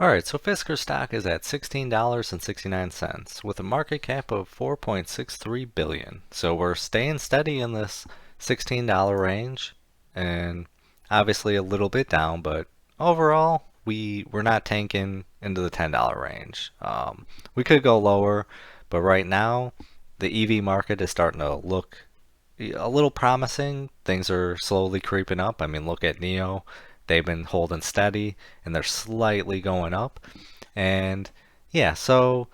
Alright, so Fisker stock is at $16.69 with a market cap of 4.63 billion. So we're staying steady in this $16 range and obviously a little bit down, but overall we're not tanking into the $10 range. We could go lower, but right now the EV market is starting to look a little promising. Things are slowly creeping up. I mean, look at NIO. They've been holding steady and they're slightly going up. And yeah, so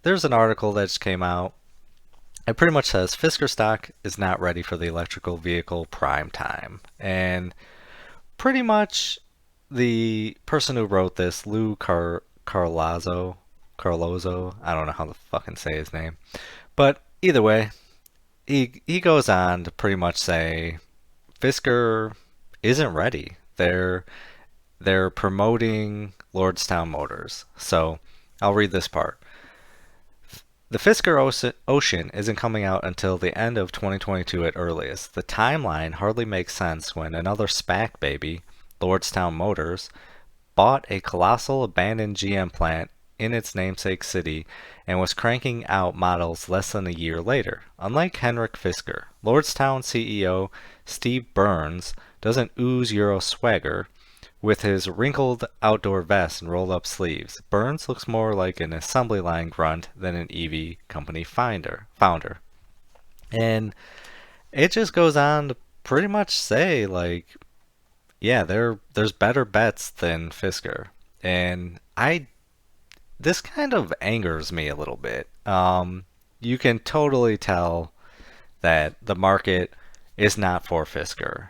there's an article that just came out. It pretty much says Fisker stock is not ready for the electrical vehicle prime time. And pretty much the person who wrote this, Carlozzo, I don't know how to fucking say his name. But either way, he goes on to pretty much say Fisker isn't ready. They're promoting Lordstown Motors. So I'll read this part. The Fisker Ocean isn't coming out until the end of 2022 at earliest. The timeline hardly makes sense when another SPAC baby, Lordstown Motors, bought a colossal abandoned GM plant in its namesake city and was cranking out models less than a year later. Unlike Henrik Fisker, Lordstown CEO Steve Burns doesn't ooze Euro swagger with his wrinkled outdoor vest and rolled up sleeves. Burns looks more like an assembly line grunt than an EV company founder. And it just goes on to pretty much say like, yeah, there's better bets than Fisker. And I this kind of angers me a little bit. You can totally tell that the market is not for Fisker.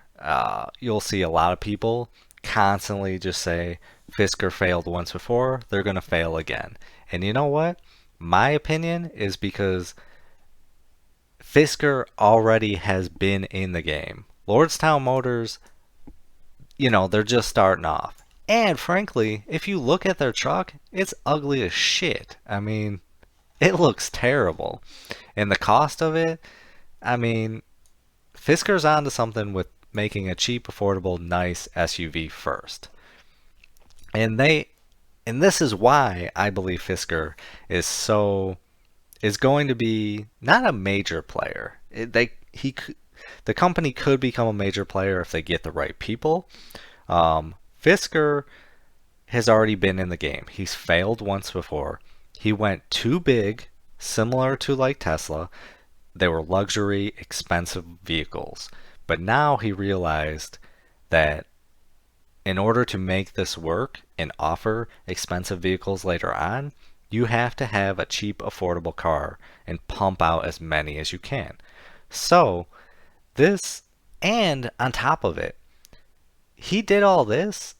You'll see a lot of people constantly just say Fisker failed once before, they're going to fail again. And you know what? My opinion is because Fisker already has been in the game. Lordstown Motors, they're just starting off. And frankly, if you look at their truck, it's ugly as shit. I mean, it looks terrible. And the cost of it, I mean, Fisker's onto something with making a cheap, affordable, nice SUV first. And this is why I believe Fisker is going to be not a major player. The company could become a major player if they get the right people. Fisker has already been in the game. He's failed once before. He went too big, similar to like Tesla. They were luxury, expensive vehicles. But now he realized that in order to make this work and offer expensive vehicles later on, you have to have a cheap, affordable car and pump out as many as you can. So, this, and on top of it, he did all this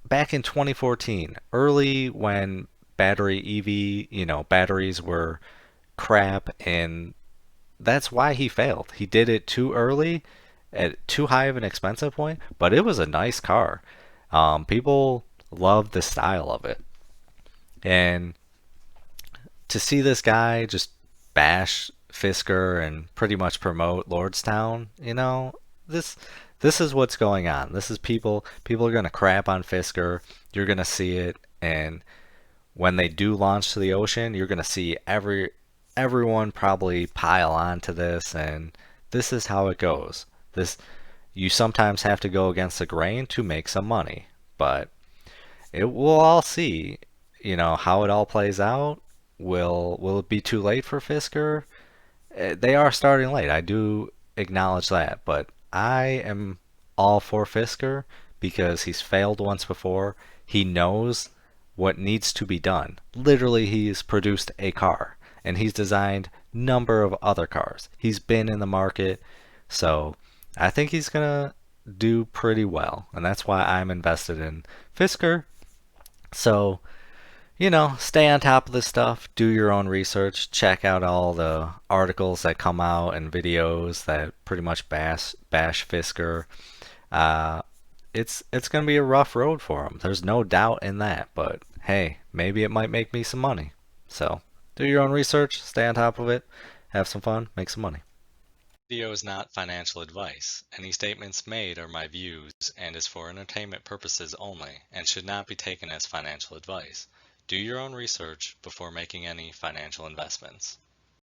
back in 2014, early when battery EV, batteries were crap, and that's why he failed. He did it too early at too high of an expensive point, but it was a nice car. People loved the style of it. And to see this guy just bash Fisker and pretty much promote Lordstown, this this is what's going on. This is people are gonna crap on Fisker. You're gonna see it, and when they do launch to the ocean, you're gonna see everyone probably pile on to this, and this is how it goes. This You sometimes have to go against the grain to make some money, but we'll all see, how it all plays out. Will it be too late for Fisker? They are starting late. I do acknowledge that, but I am all for Fisker because he's failed once before. He knows what needs to be done. Literally, he's produced a car and he's designed number of other cars. He's been in the market, so I think he's gonna do pretty well, and that's why I'm invested in Fisker. So, stay on top of this stuff, do your own research, check out all the articles that come out and videos that pretty much bash Fisker. Uh, it's gonna be a rough road for him. There's no doubt in that, but hey, maybe it might make me some money. So, do your own research, stay on top of it, have some fun, make some money. Video is not financial advice. Any statements made are my views and is for entertainment purposes only and should not be taken as financial advice. Do your own research before making any financial investments.